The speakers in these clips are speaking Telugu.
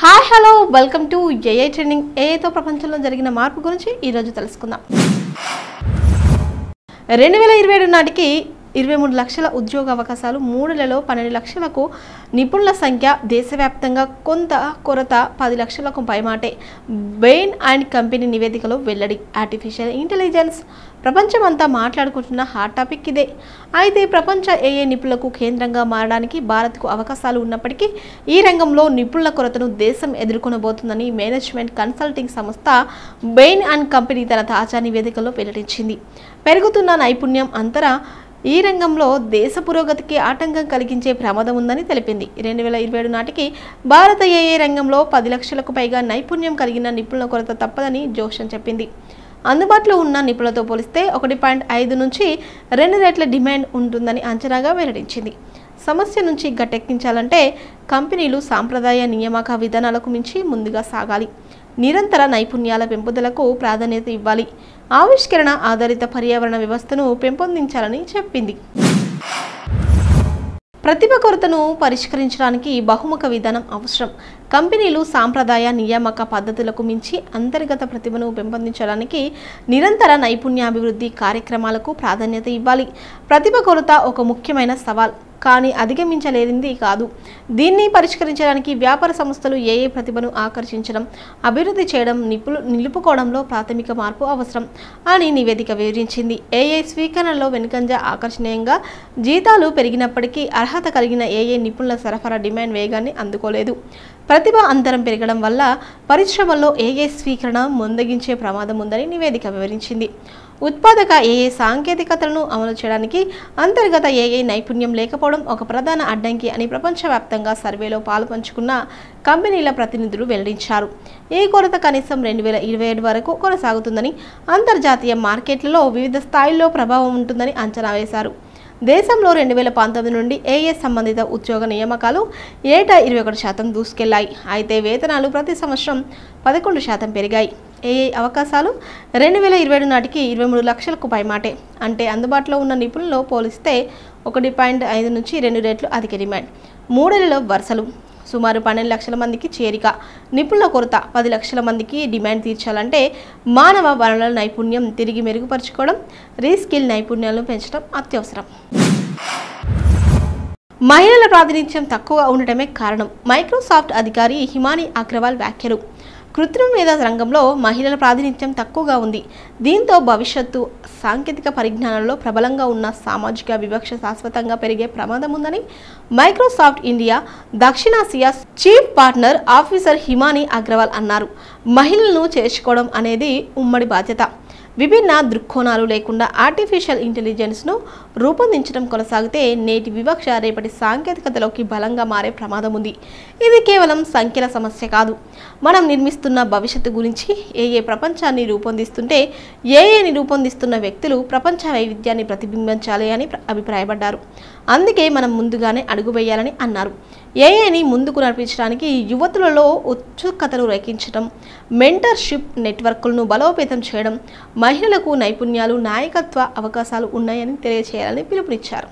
Hi hello welcome to AI trending. ఏఐతో ప్రపంచంలో జరిగిన మార్పు గురించి ఈరోజు తెలుసుకుందాం. 2027 నాటికి 23 లక్షల ఉద్యోగ అవకాశాలు, 3 నెలల్లో 12 లక్షలకు నిపుణుల సంఖ్య, దేశవ్యాప్తంగా కొంత కొరత 10 లక్షలకు పైమాటే. బెయిన్ అండ్ కంపెనీ నివేదికలో వెల్లడి. ఆర్టిఫిషియల్ ఇంటెలిజెన్స్ ప్రపంచమంతా మాట్లాడుకుంటున్న హాట్ టాపిక్ ఇదే. అయితే ప్రపంచ ఏఐ నిపుణులకు కేంద్రంగా మారడానికి భారత్కు అవకాశాలు ఉన్నప్పటికీ ఈ రంగంలో నిపుణుల కొరతను దేశం ఎదుర్కొనబోతుందని మేనేజ్మెంట్ కన్సల్టింగ్ సంస్థ బెయిన్ అండ్ కంపెనీ తన తాజా నివేదికలో వెల్లడించింది. పెరుగుతున్న నైపుణ్యం అంతరా ఈ రంగంలో దేశ పురోగతికి ఆటంకం కలిగించే ప్రమాదం ఉందని తెలిపింది. 2027 నాటికి భారత ఏఐ రంగంలో 10 లక్షలకు పైగా నైపుణ్యం కలిగిన నిపుణుల కొరత తప్పదని జోషన్ చెప్పింది. అందుబాటులో ఉన్న నిపుణులతో పోలిస్తే 1.5 నుంచి 2 రెట్ల డిమాండ్ ఉంటుందని అంచనాగా వెల్లడించింది. సమస్య నుంచి గట్టెక్కించాలంటే కంపెనీలు సాంప్రదాయ నియామక విధానాలకు మించి ముందుగా సాగాలి. నిరంతర నైపుణ్యాల పెంపుదలకు ప్రాధాన్యత ఇవ్వాలి. ఆవిష్కరణ ఆధారిత పర్యావరణ వ్యవస్థను పెంపొందించాలని చెప్పింది. ప్రతిభ కొరతను పరిష్కరించడానికి బహుముఖ విధానం అవసరం. కంపెనీలు సాంప్రదాయ నియామక పద్ధతులకు మించి అంతర్గత ప్రతిభను పెంపొందించడానికి నిరంతర నైపుణ్యాభివృద్ధి కార్యక్రమాలకు ప్రాధాన్యత ఇవ్వాలి. ప్రతిభ కొరత ఒక ముఖ్యమైన సవాల్, కానీ అధిగమించలేనిది కాదు. దీన్ని పరిష్కరించడానికి వ్యాపార సంస్థలు ఏఐ ప్రతిభను ఆకర్షించడం, అభివృద్ధి చేయడం, నిలుపుకోవడంలో ప్రాథమిక మార్పు అవసరం అని నివేదిక వివరించింది. ఏఐ స్వీకరణలో వెనుకంజ ఆకర్షణీయంగా జీతాలు పెరిగినప్పటికీ అర్హత కలిగిన ఏఐ నిపుణుల సరఫరా డిమాండ్ వేగాన్ని అందుకోలేదు. ప్రతిభ అంతరం పెరగడం వల్ల పరిశ్రమల్లో ఏఐ స్వీకరణ మందగించే ప్రమాదం ఉందని నివేదిక వివరించింది. ఉత్పాదక ఏఐ సాంకేతికతలను అమలు చేయడానికి అంతర్గత ఏఐ నైపుణ్యం లేకపోవడం ఒక ప్రధాన అడ్డంకి అని ప్రపంచవ్యాప్తంగా సర్వేలో పాలుపంచుకున్న కంపెనీల ప్రతినిధులు వెల్లడించారు. ఈ కొరత కనీసం 2027 వరకు కొనసాగుతుందని, అంతర్జాతీయ మార్కెట్లలో వివిధ స్థాయిల్లో ప్రభావం ఉంటుందని అంచనా వేశారు. దేశంలో 2019 నుండి ఏఐ సంబంధిత ఉద్యోగ నియామకాలు ఏటా 21% దూసుకెళ్లాయి. అయితే వేతనాలు ప్రతి సంవత్సరం 11% పెరిగాయి. ఏఐ అవకాశాలు 2027 నాటికి 23 లక్షలకు పైమాటే. అంటే అందుబాటులో ఉన్న నిపుణులతో పోలిస్తే 1.5 నుంచి 2 రెట్లు అధిక డిమాండ్. 3 నెలల వరుసలు సుమారు 12 లక్షల మందికి చేరిక. నిపుణుల కొరత 10 లక్షల మందికి డిమాండ్ తీర్చాలంటే మానవ వనరుల నైపుణ్యం తిరిగి మెరుగుపరుచుకోవడం, రీస్కిల్ నైపుణ్యాలను పెంచడం అత్యవసరం. మహిళల ప్రాతినిధ్యం తక్కువగా ఉండటమే కారణం. మైక్రోసాఫ్ట్ అధికారి హిమానీ అగ్రవాల్ వ్యాఖ్యలు. కృత్రిమ మేధ రంగంలో మహిళల ప్రాతినిధ్యం తక్కువగా ఉంది. దీంతో భవిష్యత్తు సాంకేతిక పరిజ్ఞానంలో ప్రబలంగా ఉన్న సామాజిక వివక్ష శాశ్వతంగా పెరిగే ప్రమాదం ఉందని మైక్రోసాఫ్ట్ ఇండియా దక్షిణాసియా chief partner officer Himani Agrawal అన్నారు. మహిళలను చేర్చుకోవడం అనేది ఉమ్మడి బాధ్యత. విభిన్న దృక్కోణాలు లేకుండా ఆర్టిఫిషియల్ ఇంటెలిజెన్స్ను రూపొందించడం కొనసాగితే నేటి వివక్ష రేపటి సాంకేతికతలోకి బలంగా మారే ప్రమాదం ఉంది. ఇది కేవలం సంఖ్యల సమస్య కాదు, మనం నిర్మిస్తున్న భవిష్యత్తు గురించి. ఏఐ ప్రపంచాన్ని రూపొందిస్తుంటే ఏఐని రూపొందిస్తున్న వ్యక్తులు ప్రపంచ వైవిధ్యాన్ని ప్రతిబింబించాలి అని అభిప్రాయపడ్డారు. అందుకే మనం ముందుగానే అడుగు వేయాలని అన్నారు. ఏఐని ముందుకు నడిపించడానికి యువతులలో ఉత్సుకతను రేకించడం, మెంటర్షిప్ నెట్వర్క్లను బలోపేతం చేయడం, మహిళలకు నైపుణ్యాలు, నాయకత్వ అవకాశాలు ఉన్నాయని తెలియజేయాలని పిలుపునిచ్చారు.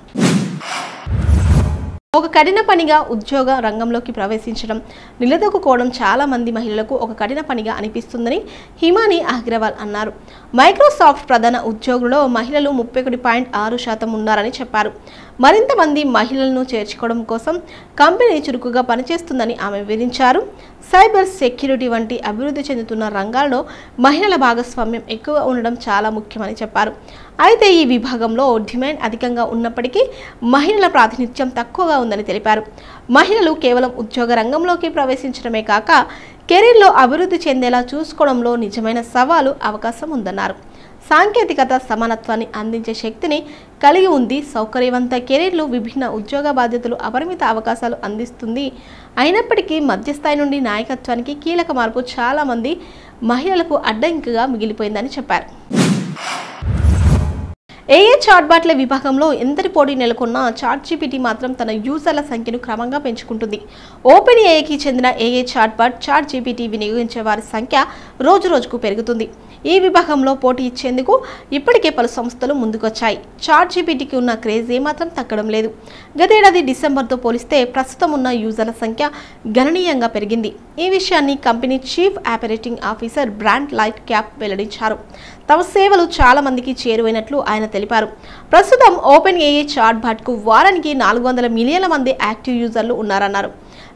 ఒక కఠిన పనిగా ఉద్యోగ రంగంలోకి ప్రవేశించడం, నిలదొక్కుకోవడం చాలా మంది మహిళలకు ఒక కఠిన పనిగా అనిపిస్తుందని హిమానీ అగ్రవాల్ అన్నారు. మైక్రోసాఫ్ట్ ప్రధాన ఉద్యోగులలో మహిళలు 31.6% ఉన్నారని చెప్పారు. మరింత మంది మహిళలను చేర్చుకోవడం కోసం కంపెనీ చురుకుగా పనిచేస్తుందని ఆమె వివరించారు. సైబర్ సెక్యూరిటీ వంటి అభివృద్ధి చెందుతున్న రంగాల్లో మహిళల భాగస్వామ్యం ఎక్కువ ఉండడం చాలా ముఖ్యమని చెప్పారు. అయితే ఈ విభాగంలో డిమాండ్ అధికంగా ఉన్నప్పటికీ మహిళల ప్రాతినిధ్యం తక్కువగా ఉందని తెలిపారు. మహిళలు కేవలం ఉద్యోగ రంగంలోకి ప్రవేశించడమే కాక కెరీర్లో అభివృద్ధి చెందేలా చూసుకోవడంలో నిజమైన సవాలు అవకాశం ఉందన్నారు. సాంకేతికత సమానత్వాన్ని అందించే శక్తిని కలిగి ఉంది. సౌకర్యవంత కెరీర్లు, విభిన్న ఉద్యోగ బాధ్యతలు, అపరిమిత అవకాశాలు అందిస్తుంది. అయినప్పటికీ మధ్యస్థాయి నుండి నాయకత్వానికి కీలక మార్పు చాలా మంది మహిళలకు అడ్డంకిగా మిగిలిపోయిందని చెప్పారు. ఏఐ చాట్బాట్ల విభాగంలో ఎంతటి పోటీ నెలకొన్నా చాట్జీపీటీ మాత్రం తన యూజర్ల సంఖ్యను క్రమంగా పెంచుకుంటుంది. ఓపెన్ ఏఐకి చెందిన ఏఐ చాట్బాట్ చాట్జీపీటీ వినియోగించే వారి సంఖ్య రోజురోజుకు పెరుగుతుంది. ఈ విభాగంలో పోటీ ఇచ్చేందుకు ఇప్పటికే పలు సంస్థలు ముందుకొచ్చాయి. చాట్‌జీపీటీకి ఉన్న క్రేజ్ ఏమాత్రం తగ్గడం లేదు. గతేడాది డిసెంబర్తో పోలిస్తే ప్రస్తుతం ఉన్న యూజర్ల సంఖ్య గణనీయంగా పెరిగింది. ఈ విషయాన్ని company chief operating officer brand light cap వెల్లడించారు. తమ సేవలు చాలా మందికి చేరువైనట్లు ఆయన తెలిపారు. ప్రస్తుతం ఓపెన్ ఏఐ చాట్‌బాట్‌కు వారానికి 400 మిలియన్ల మంది యాక్టివ్ యూజర్లు ఉన్నారన్నారు.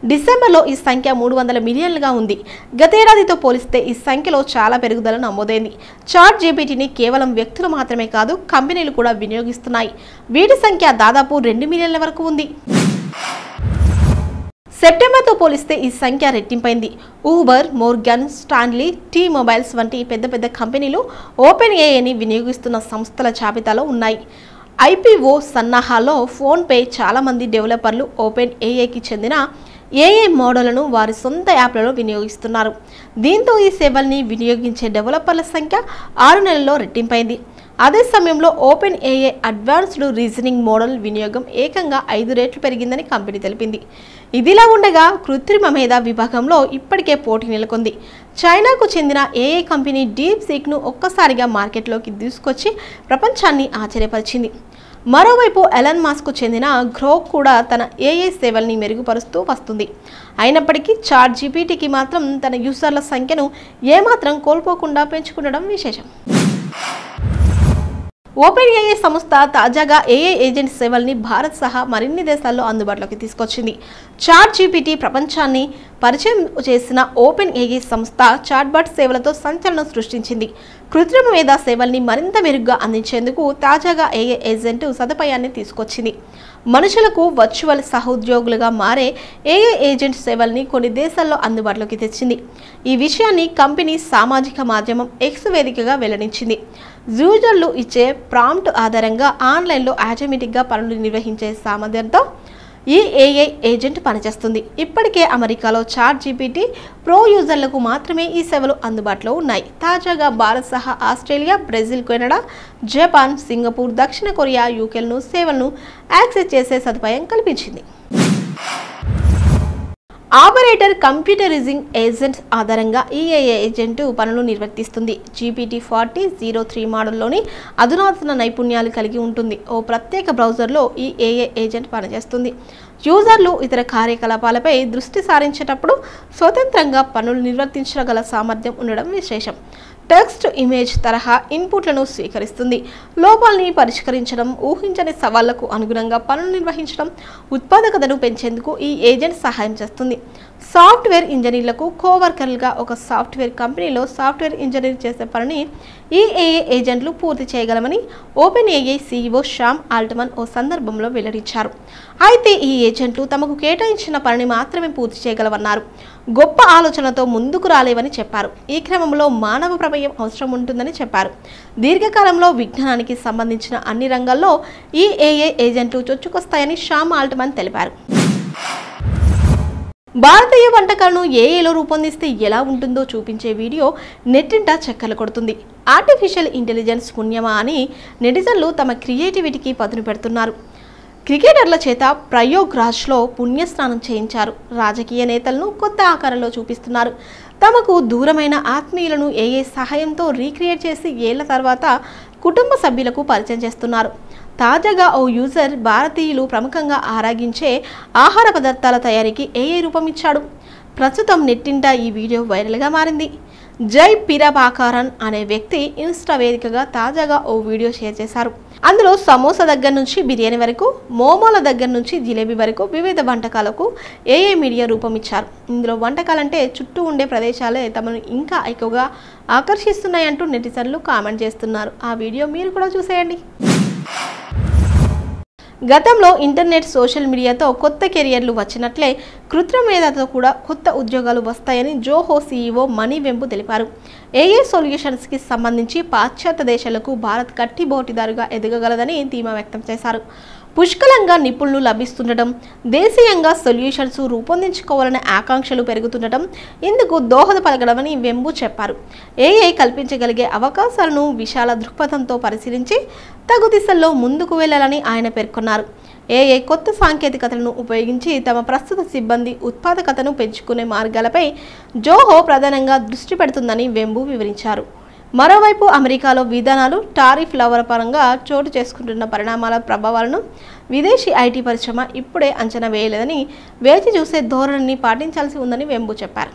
డిసెంబర్లో ఈ సంఖ్య 300 మిలియన్లుగా ఉంది. గతేడాదితో పోలిస్తే ఈ సంఖ్యలో చాలా పెరుగుదల నమోదైంది. చాట్‌జీపీటీని కేవలం వ్యక్తులు మాత్రమే కాదు, కంపెనీలు కూడా వినియోగిస్తున్నాయి. వీటి సంఖ్య దాదాపు 2 మిలియన్ల వరకు ఉంది. సెప్టెంబర్తో పోలిస్తే ఈ సంఖ్య రెట్టింపైంది. ఊబర్, మోర్గాన్ స్టాన్లీ, టీ-మొబైల్స్ వంటి పెద్ద కంపెనీలు ఓపెన్ ఏఐని వినియోగిస్తున్న సంస్థల జాబితాలో ఉన్నాయి. ఐపీఓ సన్నాహాల్లో ఫోన్పే చాలా మంది డెవలపర్లు ఓపెన్ ఏఐకి చెందిన ఏఐ మోడళ్లను వారి సొంత యాప్లలో వినియోగిస్తున్నారు. దీంతో ఈ సేవల్ని వినియోగించే డెవలపర్ల సంఖ్య 6 నెలల్లో రెట్టింపైంది. అదే సమయంలో open AI advanced reasoning model వినియోగం ఏకంగా 5 రెట్లు పెరిగిందని కంపెనీ తెలిపింది. ఇదిలా ఉండగా కృత్రిమ మేధ విభాగంలో ఇప్పటికే పోటీ నెలకొంది. చైనాకు చెందిన ఏఐ కంపెనీ డీప్ సీక్ను ఒక్కసారిగా మార్కెట్లోకి తీసుకొచ్చి ప్రపంచాన్ని ఆశ్చర్యపరిచింది. మరోవైపు ఎలాన్ మస్క్కు చెందిన గ్రోక్ కూడా తన ఏఐ సేవల్ని మెరుగుపరుస్తూ వస్తుంది. అయినప్పటికీ చాట్‌జీపీటీకి మాత్రం తన యూజర్ల సంఖ్యను ఏమాత్రం కోల్పోకుండా పెంచుకుండడం విశేషం. ఓపెన్ ఏఐ సంస్థ తాజాగా ఏఐ ఏజెంట్ సేవల్ని భారత్ సహా మరిన్ని దేశాల్లో అందుబాటులోకి తీసుకొచ్చింది. చాట్‌జీపీటీ ప్రపంచాన్ని పరిచయం చేసిన ఓపెన్ ఏఐ సంస్థ చాట్‌బాట్ సేవలతో సంచలనం సృష్టించింది. కృత్రిమ మేధ సేవల్ని మరింత మెరుగ్గా అందించేందుకు తాజాగా ఏఐ ఏజెంట్ సదుపాయాన్ని తీసుకొచ్చింది. మనుషులకు వర్చువల్ సహోద్యోగులుగా మారే ఏఐ ఏజెంట్ సేవల్ని కొన్ని దేశాల్లో అందుబాటులోకి తెచ్చింది. ఈ విషయాన్ని కంపెనీ సామాజిక మాధ్యమం ఎక్స్ వేదికగా వెల్లడించింది. యూజర్లు ఇచ్చే ప్రాంప్ట్ ఆధారంగా ఆన్లైన్లో ఆటోమేటిక్గా పనులు నిర్వహించే సామర్థ్యంతో ఈ ఏఐ ఏజెంట్ పనిచేస్తుంది. ఇప్పటికే అమెరికాలో చాట్‌జీపీటీ ప్రో యూజర్లకు మాత్రమే ఈ సేవలు అందుబాటులో ఉన్నాయి. తాజాగా భారత్ సహా Australia, Brazil, Canada, Japan, Singapore, దక్షిణ కొరియా, యూకేలను సేవలను యాక్సెస్ చేసే సదుపాయం కల్పించింది. ఆపరేటర్ కంప్యూటరైజింగ్ ఏజెంట్స్ ఆధారంగా ఈ ఏఐ ఏజెంట్ పనులు నిర్వర్తిస్తుంది. GPT-4003 మోడల్లోని అధునాతన నైపుణ్యాలు కలిగి ఉంటుంది. ఓ ప్రత్యేక బ్రౌజర్లో ఈ ఏఐ ఏజెంట్ పనిచేస్తుంది. యూజర్లు ఇతర కార్యకలాపాలపై దృష్టి సారించేటప్పుడు స్వతంత్రంగా పనులు నిర్వర్తించగల సామర్థ్యం ఉండడం విశేషం. టెక్స్ట్, ఇమేజ్ తరహా ఇన్పుట్లను స్వీకరిస్తుంది. లోపాలని పరిష్కరించడం, ఊహించని సవాళ్లకు అనుగుణంగా పనులు నిర్వహించడం, ఉత్పాదకతను పెంచేందుకు ఈ ఏజెంట్ సహాయం చేస్తుంది. సాఫ్ట్వేర్ ఇంజనీర్లకు కోవర్కర్లుగా ఒక సాఫ్ట్వేర్ కంపెనీలో సాఫ్ట్వేర్ ఇంజనీర్ చేసే పనిని ఈ ఏఐ ఏజెంట్లు పూర్తి చేయగలమని open AI CEO Sam Altman ఓ సందర్భంలో వెల్లడించారు. అయితే ఈ ఏజెంట్లు తమకు కేటాయించిన పనిని మాత్రమే పూర్తి చేయగలవన్నారు. గొప్ప ఆలోచనతో ముందుకు రాలేవని చెప్పారు. ఈ క్రమంలో మానవ ప్రమేయం అవసరం ఉంటుందని చెప్పారు. దీర్ఘకాలంలో విజ్ఞానానికి సంబంధించిన అన్ని రంగాల్లో ఈ ఏఐ ఏజెంట్లు చొచ్చుకొస్తాయని శ్యామ్ ఆల్ట్మన్ తెలిపారు. భారతీయ వంటకాలను ఏఐలో రూపొందిస్తే ఎలా ఉంటుందో చూపించే వీడియో నెట్టింట చక్కర్లు కొడుతుంది. ఆర్టిఫిషియల్ ఇంటెలిజెన్స్ పుణ్యమా అని నెటిజన్లు తమ క్రియేటివిటీకి పదును పెడుతున్నారు. క్రికెటర్ల చేత ప్రయోగ్రాజ్లో పుణ్యస్నానం చేయించారు. రాజకీయ నేతలను కొత్త ఆకారంలో చూపిస్తున్నారు. తమకు దూరమైన ఆత్మీయులను ఏఐ సహాయంతో రీక్రియేట్ చేసి ఏళ్ల తర్వాత కుటుంబ సభ్యులకు పరిచయం చేస్తున్నారు. తాజాగా ఓ యూజర్ భారతీయులు ప్రముఖంగా ఆరాగించే ఆహార పదార్థాల తయారీకి ఏఐ రూపమిచ్చాడు. ప్రస్తుతం నెట్టింట ఈ వీడియో వైరల్గా మారింది. జై పిరబాకారన్ అనే వ్యక్తి ఇన్స్టా వేదికగా తాజాగా ఓ వీడియో షేర్ చేశారు. అందులో సమోసా దగ్గర నుంచి బిర్యానీ వరకు, మోమోల దగ్గర నుంచి జిలేబీ వరకు వివిధ వంటకాలకు ఏఐ మీడియా రూపమిచ్చారు. ఇందులో వంటకాలంటే చుట్టూ ఉండే ప్రదేశాలే తమను ఇంకా ఎక్కువగా ఆకర్షిస్తున్నాయంటూ నెటిజన్లు కామెంట్ చేస్తున్నారు. ఆ వీడియో మీరు కూడా చూసేయండి. గతంలో ఇంటర్నెట్, సోషల్ మీడియాతో కొత్త కెరియర్లు వచ్చినట్లే కృత్రిమ మేధతో కూడా కొత్త ఉద్యోగాలు వస్తాయని జోహో సీఈఓ మణి వెంపు తెలిపారు. ఏఐ సొల్యూషన్స్కి సంబంధించి పాశ్చాత్య దేశాలకు భారత్ కట్టిబోటిదారుగా ఎదగగలదని ధీమా వ్యక్తం చేశారు. పుష్కలంగా నిపుణులు లభిస్తుండటం, దేశీయంగా సొల్యూషన్స్ రూపొందించుకోవాలనే ఆకాంక్షలు పెరుగుతుండటం ఇందుకు దోహదపడగలవని వెంబు చెప్పారు. ఏఐ కల్పించగలిగే అవకాశాలను విశాల దృక్పథంతో పరిశీలించి తగు దిశల్లో ముందుకు వెళ్లాలని ఆయన పేర్కొన్నారు. ఏఐ కొత్త సాంకేతికతలను ఉపయోగించి తమ ప్రస్తుత సిబ్బంది ఉత్పాదకతను పెంచుకునే మార్గాలపై జోహో ప్రధానంగా దృష్టి పెడుతుందని వెంబు వివరించారు. మరోవైపు అమెరికాలో విధానాలు టారిఫ్ల పరంగా చోటు చేసుకుంటున్న పరిణామాల ప్రభావాలను విదేశీ ఐటీ పరిశ్రమ ఇప్పుడే అంచనా వేయలేదని వేచి చూసే ధోరణిని పాటించాల్సి ఉందని వెంబు చెప్పారు.